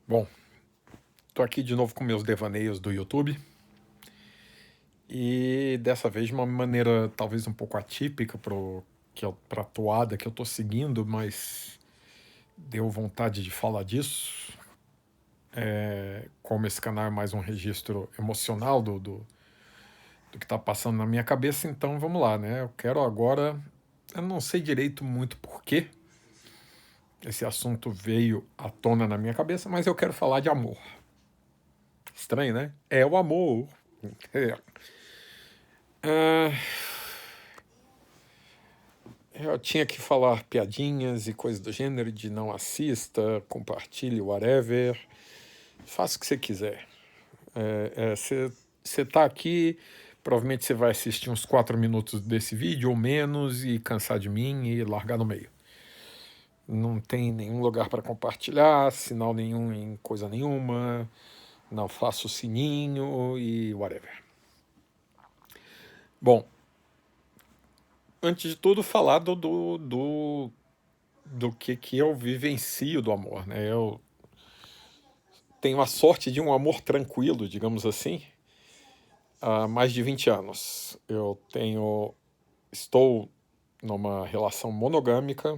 Bom, tô aqui de novo com meus devaneios do YouTube e dessa vez de uma maneira talvez um pouco atípica pra toada que eu tô seguindo, mas deu vontade de falar disso. Como esse canal é mais um registro emocional do que tá passando na minha cabeça, então vamos lá, né? Eu quero agora. Eu não sei direito muito por que esse assunto veio à tona na minha cabeça, mas eu quero falar de amor. Estranho, né? É o amor. É. Ah, eu tinha que falar piadinhas e coisas do gênero, de não assista, compartilhe, whatever. Faça o que você quiser. Você tá aqui, provavelmente você vai assistir uns 4 minutos desse vídeo ou menos e cansar de mim e largar no meio. Não tem nenhum lugar para compartilhar, sinal nenhum em coisa nenhuma, não faço sininho e whatever. Bom, antes de tudo, falar do que eu vivencio do amor, né? Eu tenho a sorte de um amor tranquilo, digamos assim, há mais de 20 anos. Estou numa relação monogâmica,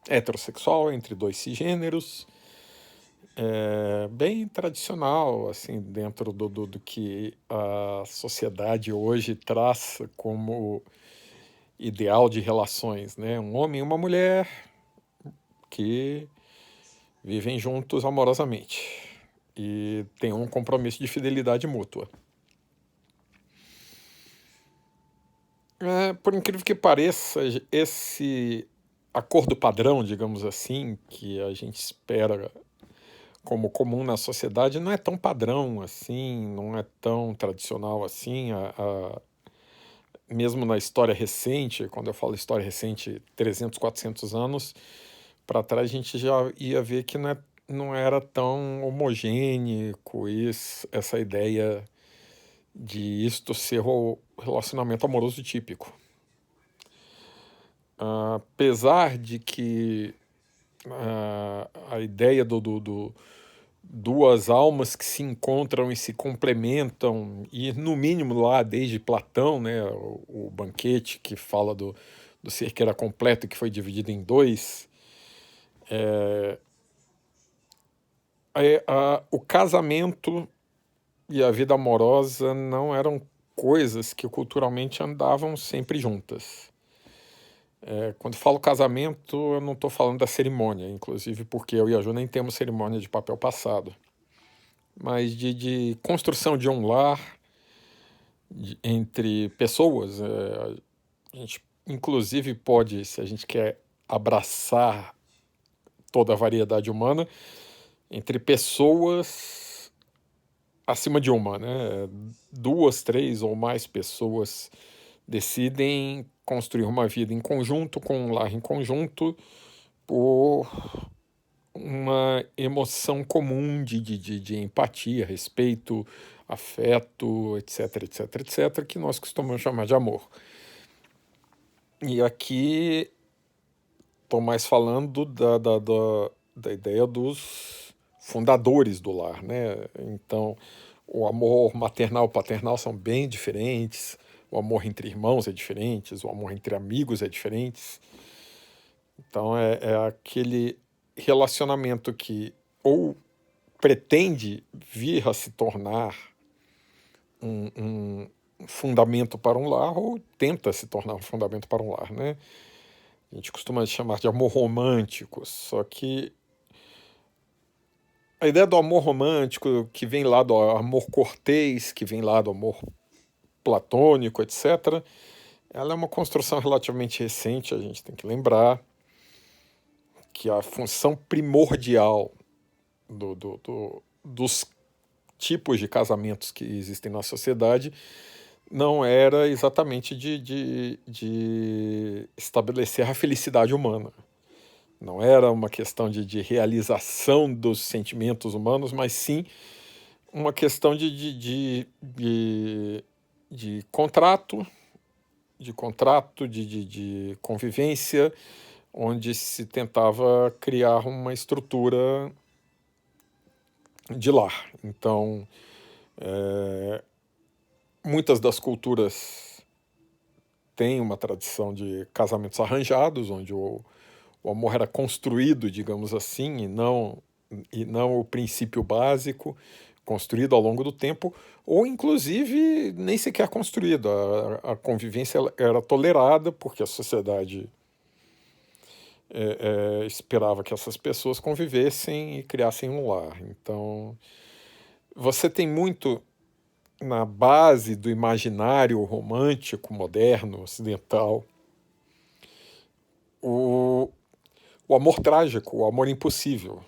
heterossexual, entre dois cisgêneros, bem tradicional, assim, dentro do que a sociedade hoje traça como ideal de relações, né? Um homem e uma mulher que vivem juntos amorosamente e têm um compromisso de fidelidade mútua. Por incrível que pareça, esse acordo padrão, digamos assim, que a gente espera como comum na sociedade, não é tão padrão assim, não é tão tradicional assim. Mesmo na história recente, quando eu falo história recente, 300, 400 anos para trás, a gente já ia ver que não era tão homogêneo essa ideia de isto ser o relacionamento amoroso típico. Apesar de que a ideia do duas almas que se encontram e se complementam, e no mínimo lá desde Platão, né, o banquete que fala do ser que era completo e que foi dividido em dois, o casamento e a vida amorosa não eram coisas que culturalmente andavam sempre juntas. Quando falo casamento, eu não estou falando da cerimônia, inclusive porque eu e a Ju nem temos cerimônia de papel passado, mas de construção de um lar entre pessoas. A gente, inclusive, pode, se a gente quer abraçar toda a variedade humana, entre pessoas acima de uma, né? Duas, três ou mais pessoas decidem construir uma vida em conjunto, com um lar em conjunto, por uma emoção comum de empatia, respeito, afeto, etc, etc, etc, que nós costumamos chamar de amor. E aqui estou mais falando da ideia dos fundadores do lar, né? Então, o amor maternal e paternal são bem diferentes, o amor entre irmãos é diferente, o amor entre amigos é diferente. Então, é aquele relacionamento que ou pretende vir a se tornar um fundamento para um lar ou tenta se tornar um fundamento para um lar, né? A gente costuma chamar de amor romântico, só que a ideia do amor romântico, que vem lá do amor cortês, que vem lá do amor platônico, etc., ela é uma construção relativamente recente. A gente tem que lembrar que a função primordial dos tipos de casamentos que existem na sociedade não era exatamente de estabelecer a felicidade humana. Não era uma questão de realização dos sentimentos humanos, mas sim uma questão de contrato, de convivência, onde se tentava criar uma estrutura de lar. Então, muitas das culturas têm uma tradição de casamentos arranjados, onde o amor era construído, digamos assim, e não o princípio básico, construído ao longo do tempo, ou inclusive nem sequer construído. A convivência era tolerada porque a sociedade esperava que essas pessoas convivessem e criassem um lar. Então, você tem muito na base do imaginário romântico, moderno, ocidental, o, o amor trágico, o amor impossível,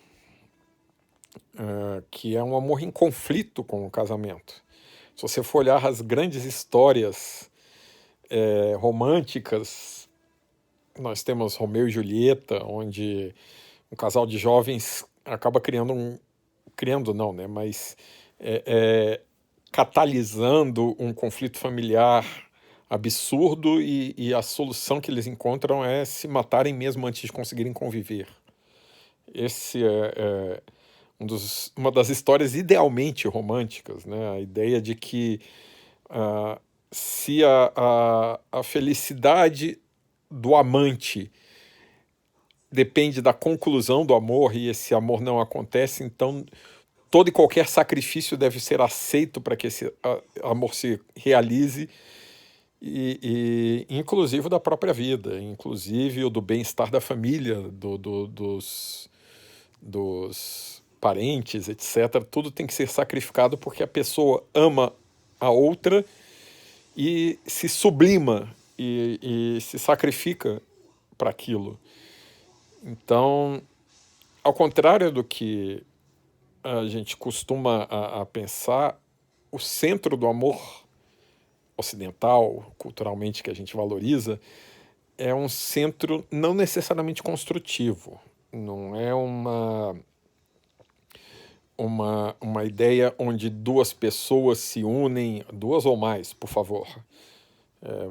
que é um amor em conflito com o casamento. Se você for olhar as grandes histórias românticas, nós temos Romeu e Julieta, onde um casal de jovens acaba criando não, né? Mas catalisando um conflito familiar absurdo e a solução que eles encontram é se matarem mesmo antes de conseguirem conviver. Esse é uma das histórias idealmente românticas, né? A ideia de que se a felicidade do amante depende da conclusão do amor e esse amor não acontece, então todo e qualquer sacrifício deve ser aceito para que esse amor se realize, inclusive o da própria vida, inclusive o do bem-estar da família, dos parentes, etc. Tudo tem que ser sacrificado porque a pessoa ama a outra e se sublima e se sacrifica para aquilo. Então, ao contrário do que a gente costuma a pensar, o centro do amor ocidental, culturalmente, que a gente valoriza, é um centro não necessariamente construtivo. Não é uma ideia onde duas pessoas se unem, duas ou mais, por favor.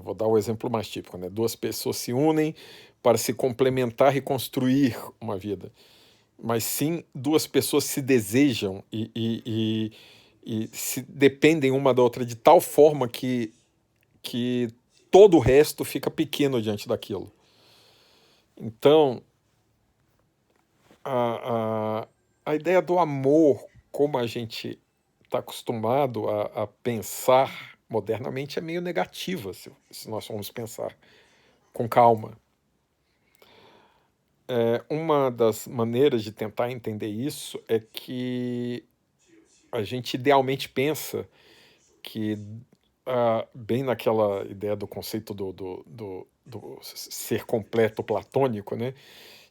Vou dar o exemplo mais típico, né? Duas pessoas se unem para se complementar e construir uma vida. Mas sim, duas pessoas se desejam e se dependem uma da outra de tal forma que todo o resto fica pequeno diante daquilo. Então, a ideia do amor, como a gente está acostumado a pensar modernamente, é meio negativa, se nós formos pensar com calma. Uma das maneiras de tentar entender isso é que a gente idealmente pensa que, bem naquela ideia do conceito do ser completo platônico, né?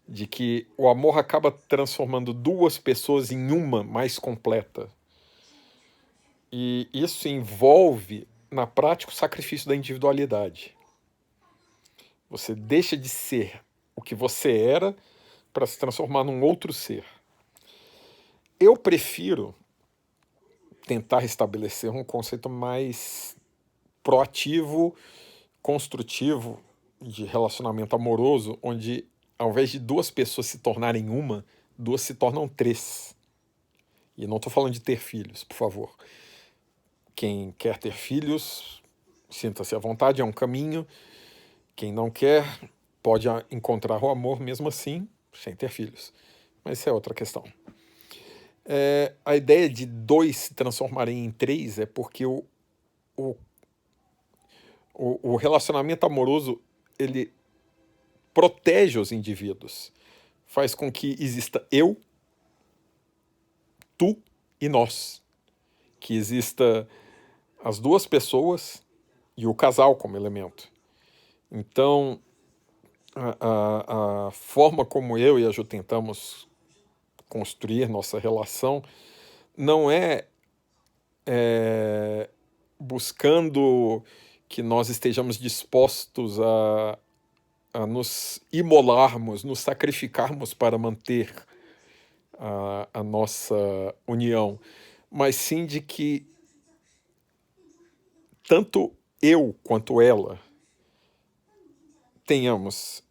De que o amor acaba transformando duas pessoas em uma mais completa. E isso envolve, na prática, o sacrifício da individualidade. Você deixa de ser o que você era para se transformar num outro ser. Eu prefiro tentar restabelecer um conceito mais proativo, construtivo de relacionamento amoroso, onde ao invés de duas pessoas se tornarem uma, duas se tornam três. E não estou falando de ter filhos, por favor. Quem quer ter filhos, sinta-se à vontade, é um caminho. Quem não quer, pode encontrar o amor mesmo assim, sem ter filhos. Mas isso é outra questão. A ideia de dois se transformarem em três é porque o relacionamento amoroso, ele protege os indivíduos. Faz com que exista eu, tu e nós. Que exista as duas pessoas e o casal como elemento. Então, a forma como eu e a Ju tentamos construir nossa relação não é buscando que nós estejamos dispostos a nos imolarmos, nos sacrificarmos para manter a nossa união, mas sim de que tanto eu quanto ela tenhamos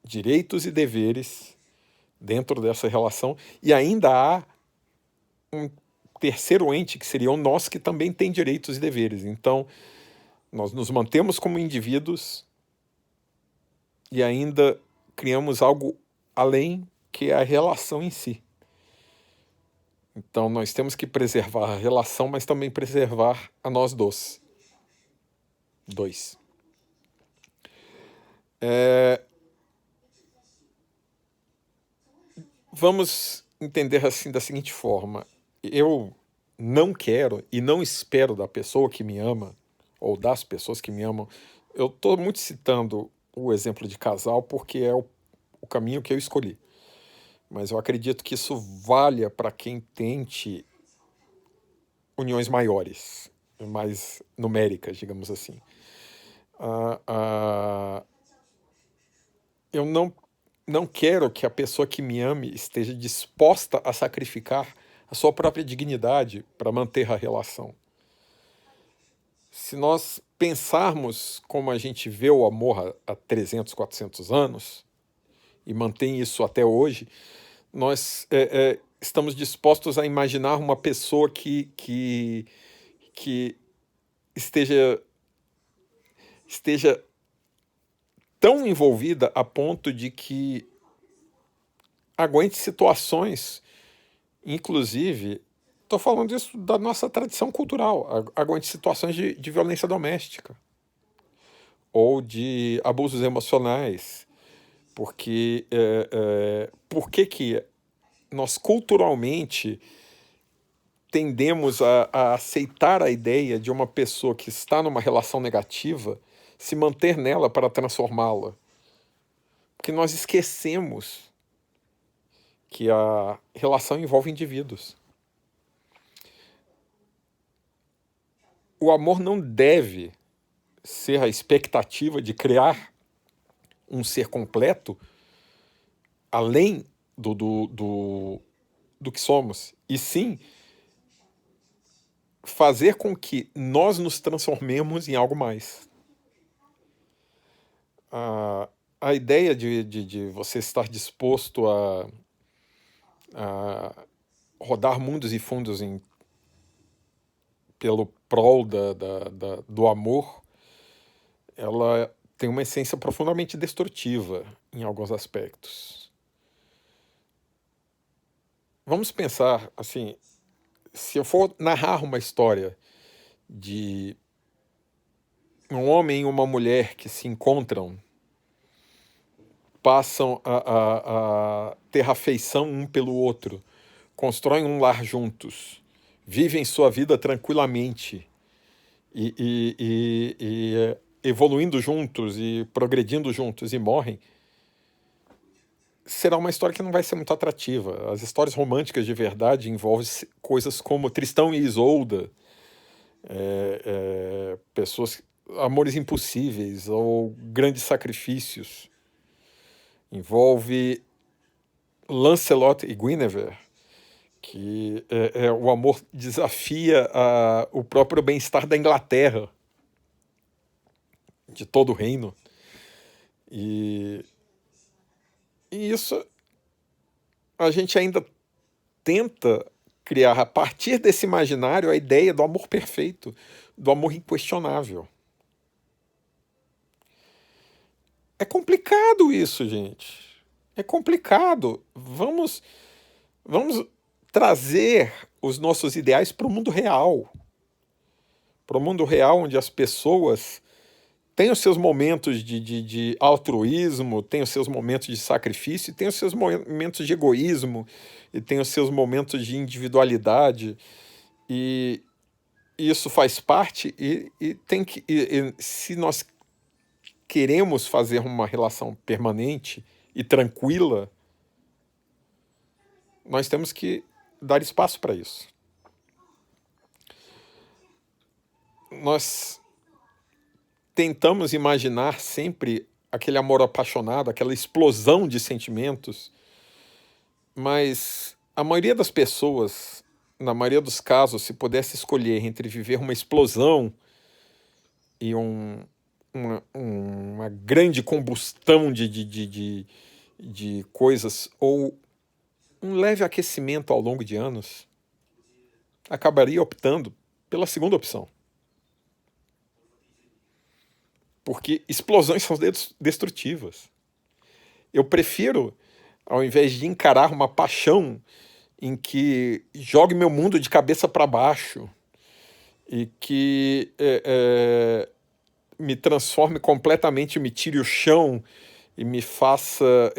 direitos e deveres dentro dessa relação e ainda há terceiro ente, que seria o nós, que também tem direitos e deveres. Então, nós nos mantemos como indivíduos e ainda criamos algo além, que é a relação em si. Então, nós temos que preservar a relação, mas também preservar a nós dois. Vamos entender assim da seguinte forma: eu não quero e não espero da pessoa que me ama, ou das pessoas que me amam. Eu estou muito citando o exemplo de casal porque é o caminho que eu escolhi. Mas eu acredito que isso valha para quem tente uniões maiores, mais numéricas, digamos assim. Eu não quero que a pessoa que me ame esteja disposta a sacrificar a sua própria dignidade para manter a relação. Se nós pensarmos como a gente vê o amor há 300, 400 anos, e mantém isso até hoje, nós estamos dispostos a imaginar uma pessoa que esteja tão envolvida a ponto de que aguente situações, inclusive, estou falando isso da nossa tradição cultural, aguente situações de violência doméstica ou de abusos emocionais, porque por que nós culturalmente tendemos a aceitar a ideia de uma pessoa que está numa relação negativa se manter nela para transformá-la? Porque nós esquecemos que a relação envolve indivíduos. O amor não deve ser a expectativa de criar um ser completo além do que somos, e sim fazer com que nós nos transformemos em algo mais. A ideia de você estar disposto a rodar mundos e fundos pelo prol do amor, ela tem uma essência profundamente destrutiva em alguns aspectos. Vamos pensar assim, se eu for narrar uma história de um homem e uma mulher que se encontram, passam a ter afeição um pelo outro, constroem um lar juntos, vivem sua vida tranquilamente e evoluindo juntos e progredindo juntos e morrem, será uma história que não vai ser muito atrativa. As histórias românticas de verdade envolvem coisas como Tristão e Isolda, pessoas, amores impossíveis ou grandes sacrifícios. Envolve Lancelot e Guinevere, que o amor desafia o próprio bem-estar da Inglaterra, de todo o reino. E isso a gente ainda tenta criar, a partir desse imaginário, a ideia do amor perfeito, do amor inquestionável. É complicado isso, gente. É complicado. Vamos trazer os nossos ideais para o mundo real. Para o mundo real, onde as pessoas têm os seus momentos de altruísmo, têm os seus momentos de sacrifício, têm os seus momentos de egoísmo, e têm os seus momentos de individualidade. E isso faz parte, e tem que. Se nós queremos fazer uma relação permanente e tranquila, nós temos que dar espaço para isso. Nós tentamos imaginar sempre aquele amor apaixonado, aquela explosão de sentimentos, mas a maioria das pessoas, na maioria dos casos, se pudesse escolher entre viver uma explosão e uma grande combustão de coisas, ou um leve aquecimento ao longo de anos, acabaria optando pela segunda opção. Porque explosões são destrutivas. Eu prefiro, ao invés de encarar uma paixão em que jogue meu mundo de cabeça para baixo e que me transforme completamente, me tire o chão e me faça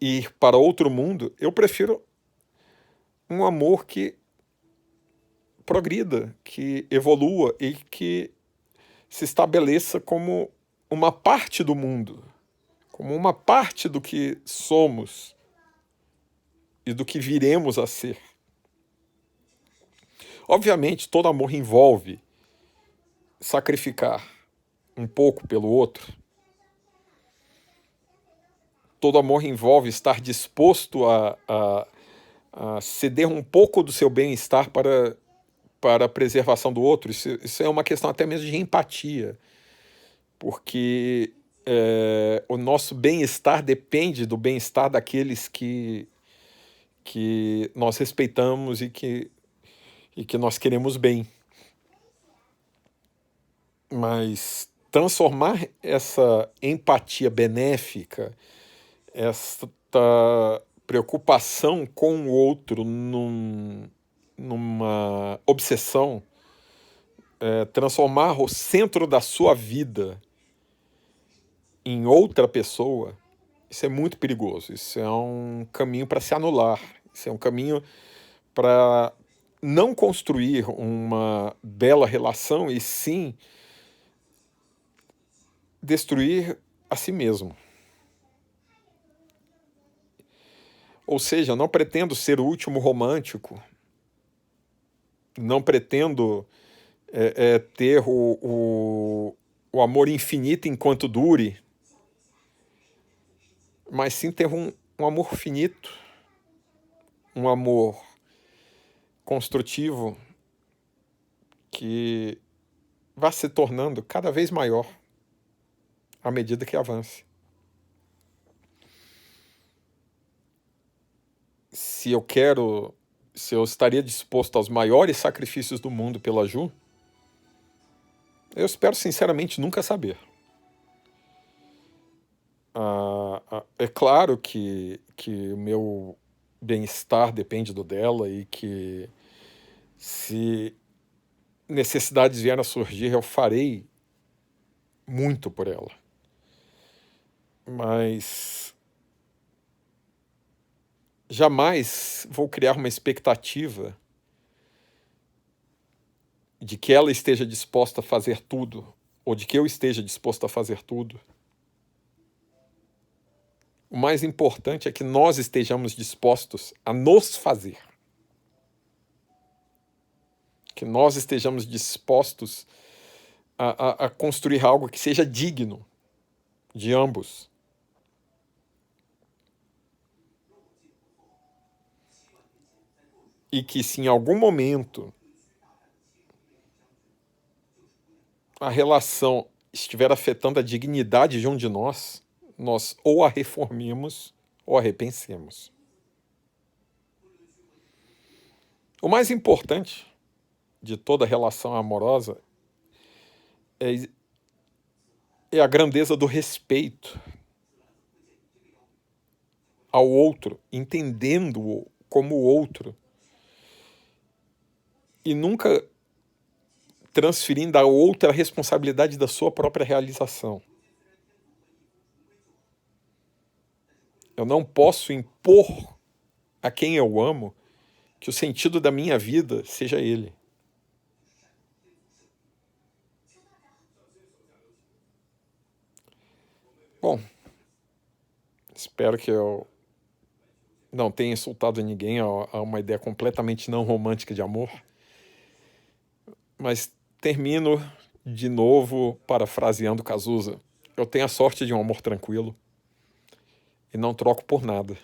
ir para outro mundo, eu prefiro um amor que progrida, que evolua e que se estabeleça como uma parte do mundo, como uma parte do que somos e do que viremos a ser. Obviamente, todo amor envolve sacrificar um pouco pelo outro. Todo amor envolve estar disposto a ceder um pouco do seu bem-estar para a preservação do outro. Isso é uma questão até mesmo de empatia, porque o nosso bem-estar depende do bem-estar daqueles que nós respeitamos e que nós queremos bem. Mas transformar essa empatia benéfica, esta preocupação com o outro numa obsessão, transformar o centro da sua vida em outra pessoa, isso é muito perigoso. Isso é um caminho para se anular. Isso é um caminho para não construir uma bela relação e sim destruir a si mesmo. Ou seja, não pretendo ser o último romântico, não pretendo ter o amor infinito enquanto dure, mas sim ter um amor finito, um amor construtivo que vá se tornando cada vez maior à medida que avance. Se eu estaria disposto aos maiores sacrifícios do mundo pela Ju, eu espero sinceramente nunca saber. É claro que o meu bem-estar depende do dela e que se necessidades vierem a surgir, eu farei muito por ela. Mas jamais vou criar uma expectativa de que ela esteja disposta a fazer tudo, ou de que eu esteja disposto a fazer tudo. O mais importante é que nós estejamos dispostos a nos fazer. Que nós estejamos dispostos a construir algo que seja digno de ambos. E que se em algum momento a relação estiver afetando a dignidade de um de nós ou a reformemos ou a repensemos. O mais importante de toda relação amorosa é a grandeza do respeito ao outro, entendendo-o como outro, e nunca transferindo a outra a responsabilidade da sua própria realização. Eu não posso impor a quem eu amo que o sentido da minha vida seja ele. Bom, espero que eu não tenha insultado ninguém a uma ideia completamente não romântica de amor. Mas termino de novo parafraseando Cazuza. Eu tenho a sorte de um amor tranquilo e não troco por nada.